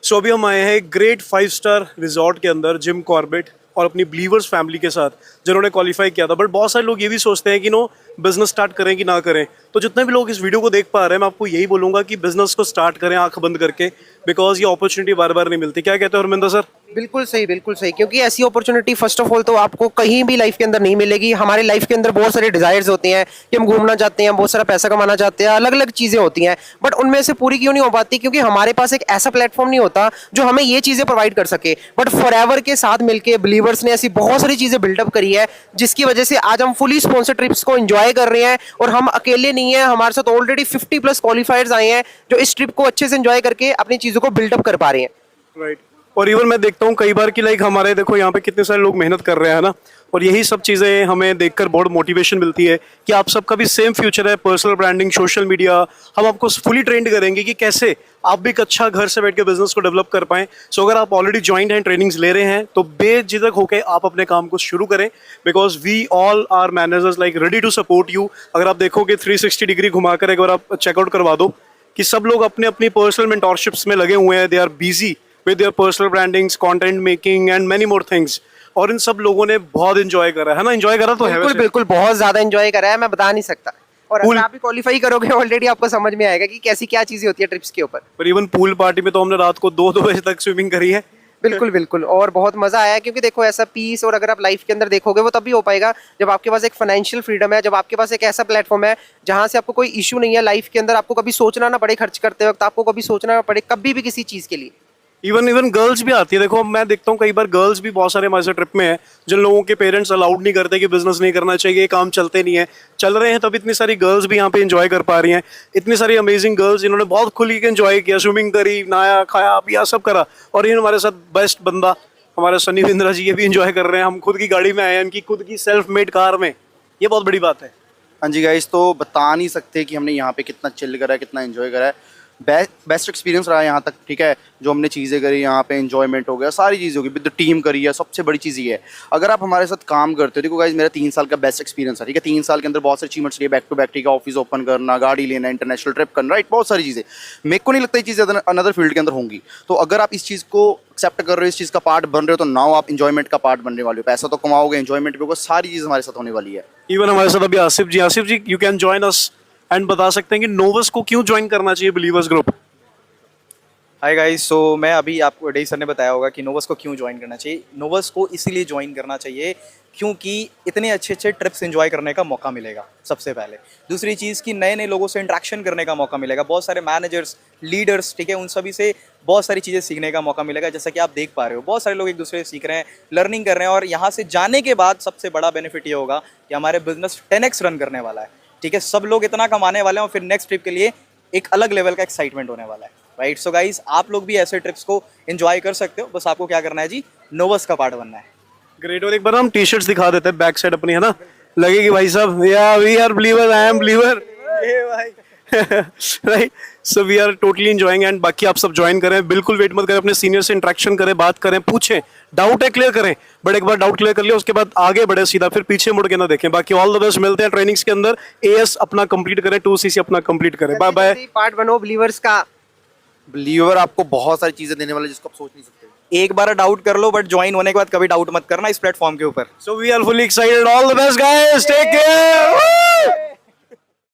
सो अभी हम आए हैं एक ग्रेट 5 स्टार रिजॉर्ट के अंदर जिम कॉर्बेट और अपनी बिलीवर्स फैमिली के साथ जिन्होंने क्वालिफाई किया था। बट बहुत सारे लोग ये भी सोचते हैं कि नो बिजनेस स्टार्ट करें कि ना करें। तो जितने भी लोग इस वीडियो को देख पा रहे हैं मैं आपको यही बोलूंगा कि बिजनेस को स्टार्ट करें आंख बंद करके, बिकॉज ये अपॉर्चुनिटी बार बार नहीं मिलती। क्या कहते हो हरमिंदर सर? बिल्कुल सही, बिल्कुल सही। क्योंकि ऐसी अपॉर्चुनिटी फर्स्ट ऑफ ऑल तो आपको कहीं भी लाइफ के अंदर नहीं मिलेगी। हमारे लाइफ के अंदर बहुत सारे डिजायर्स होते हैं कि हम घूमना चाहते हैं, बहुत सारा पैसा कमाना चाहते हैं, अलग अलग चीजें होती हैं, बट उनमें से पूरी क्यों नहीं हो पाती? क्योंकि हमारे पास एक ऐसा प्लेटफॉर्म नहीं होता जो हमें ये चीजें प्रोवाइड कर सके। बट फॉरएवर के साथ मिलकर बिलीवर्स ने ऐसी बहुत सारी चीजें बिल्डअप करी है जिसकी वजह से आज हम फुली स्पॉन्सर ट्रिप्स को एंजॉय कर रहे हैं। और हम अकेले नहीं है, हमारे साथ ऑलरेडी 50+ क्वालिफायर्स आए हैं जो इस ट्रिप को अच्छे से एंजॉय करके अपनी चीजों को बिल्डअप कर पा रहे हैं। राइट। और इवन मैं देखता हूँ कई बार कि लाइक हमारे देखो यहाँ पे कितने सारे लोग मेहनत कर रहे हैं ना, और यही सब चीज़ें हमें देखकर बहुत मोटिवेशन मिलती है कि आप सबका भी सेम फ्यूचर है। पर्सनल ब्रांडिंग, सोशल मीडिया, हम आपको फुली ट्रेंड करेंगे कि कैसे आप भी एक अच्छा घर से बैठ के बिजनेस को डेवलप कर पाएं। सो अगर आप ऑलरेडी ज्वाइंट हैं, ट्रेनिंग्स ले रहे हैं, तो बेझिझक होकर आप अपने काम को शुरू करें, because we all are managers like ready to support you. अगर आप देखोगे 360 डिग्री घुमाकर एक बार आप चेकआउट करवा दो कि सब लोग अपने अपनी पर्सनल मेंटोरशिप्स में लगे हुए हैं। They are busy with their personal brandings, content making and many more things। और इन सब लोगों ने बहुत एंजॉय करा है ना? एंजॉय करा तो है बिल्कुल वैसे। बिल्कुल, बहुत ज्यादा एंजॉय करा है, मैं बता नहीं सकता। और अगर आप भी क्वालिफाई करोगे ऑलरेडी आपको समझ में आएगा कि कैसी क्या चीजें होती है ट्रिप्स के ऊपर। पर इवन पूल पार्टी में तो हमने रात को 2-2 बजे तक स्विमिंग करी है। बिल्कुल बिल्कुल, और बहुत मजा आया। क्योंकि देखो ऐसा पीस, और अगर आप लाइफ के अंदर देखोगे वो तभी हो पाएगा जब आपके पास एक फाइनेंशियल फ्रीडम है, जब आपके पास एक ऐसा प्लेटफॉर्म है जहां से आपको कोई इशू नहीं है लाइफ के अंदर, आपको कभी सोचना ना पड़े खर्च करते वक्त, आपको कभी सोचना ना पड़े कभी भी किसी चीज के लिए। इवन गर्ल्स भी आती है। देखो मैं देखता हूँ कई बार गर्ल्स भी बहुत सारे हमारे साथ ट्रिप में है जिन लोगों के पेरेंट्स अलाउड नहीं करते कि बिजनेस नहीं करना चाहिए, काम चलते नहीं है, चल रहे हैं, तब इतनी सारी गर्ल्स भी यहाँ पे एंजॉय कर पा रही हैं। इतनी सारी अमेजिंग गर्ल्स जिन्होंने बहुत खुली के एंजॉय किया, स्विमिंग करी, नहाया, खाया पिया, सब करा। और ये हमारे साथ बेस्ट बंदा हमारे सनी बिंद्रा जी, ये भी एंजॉय कर रहे हैं। हम खुद की गाड़ी में आए हैं, इनकी खुद की सेल्फ मेड कार में। ये बहुत बड़ी बात है। हाँ जी गाइस, तो बता नहीं सकते कि हमने यहाँ पे कितना चिल करा है, कितना एंजॉय करा है। बेस्ट एक्सपीरियंस रहा है यहाँ तक, ठीक है। जो हमने चीज़ें करी यहाँ पे, एंजॉयमेंट हो गया, सारी चीज़ें होगी, विद द टीम करी है। सबसे बड़ी चीज़ ये है, अगर आप हमारे साथ काम करते हो, देखो गाइस मेरा 3 साल का बेस्ट एक्सपीरियंस है, ठीक है। 3 साल के अंदर बहुत सारी अचीवमेंट्स लिए, बैक टू बैक, ठीक है। ऑफिस ओपन करना, गाड़ी लेना, इंटरनेशनल ट्रिप करना, राइट, बहुत सारी चीज़ें। मेरे को नहीं लगता ये चीज़ें अनदर फील्ड के अंदर होंगी। तो अगर आप इस चीज़ को एक्सेप्ट कर रहे हो, इस चीज़ का पार्ट बन रहे हो, तो नाउ आप इंजॉयमेंट का पार्ट बनने वाले हो। पैसा तो कमाओगे, इंजॉयमेंट भी होगा, सारी चीज़ हमारे साथ होने वाली है। इवन हमारे साथ अभी Asif ji you can join us and बता सकते हैं कि नोवस को क्यों ज्वाइन करना चाहिए बिलीवर्स ग्रुप। हाय गाइस, सो मैं अभी आपको डे सर ने बताया होगा कि नोवस को क्यों ज्वाइन करना चाहिए। नोवस को इसीलिए ज्वाइन करना चाहिए क्योंकि इतने अच्छे अच्छे ट्रिप्स एंजॉय करने का मौका मिलेगा, सबसे पहले। दूसरी चीज़ कि नए नए लोगों से इंटरेक्शन करने का मौका मिलेगा, बहुत सारे मैनेजर्स, लीडर्स, ठीक है, उन सभी से बहुत सारी चीज़ें सीखने का मौका मिलेगा। जैसा कि आप देख पा रहे हो, बहुत सारे लोग एक दूसरे से सीख रहे हैं, लर्निंग कर रहे हैं। और यहाँ से जाने के बाद सबसे बड़ा बेनिफिट ये होगा कि हमारे बिजनेस 10x रन करने वाला है, ठीक है। सब लोग इतना कमाने वाले हैं और फिर नेक्स्ट ट्रिप के लिए एक अलग लेवल का एक्साइटमेंट होने वाला है, राइट। सो गाइस, आप लोग भी ऐसे ट्रिप्स को एंजॉय कर सकते हो। बस आपको क्या करना है जी, नोवस का पार्ट बनना है। ग्रेट। और एक बार हम टी शर्ट्स दिखा देते हैं बैक साइड अपनी, है ना, लगेगी भाई साहब, या we are believer, I am believer, ये भाई right. So we are totally enjoying. And बाकी आप सब ज्वाइन करें, बिल्कुल वेट मत करें, अपने सीनियर से इंटरेक्शन करें, बात करें, पूछें, डाउट है क्लियर करें। बट एक बार डाउट क्लियर कर लिया उसके बाद आगे बढ़े सीधा, फिर पीछे मुड़ के ना देखें। बाकी ऑल द बेस्ट, मिलते हैं ट्रेनिंग्स के अंदर। एएस अपना कंप्लीट करें, 2CC अपना कंप्लीट करें। Bye bye. पार्ट बनो बिलीवर्स का। बिलीवर आपको बहुत सारी चीज़ें देने वाला है जिसको आप सोच नहीं सकते। एक बार डाउट कर लो, बट ज्वाइन होने के बाद कभी डाउट मत करना इस प्लेटफॉर्म के ऊपर। So we are fully excited. All the best, guys. Take care. Woo!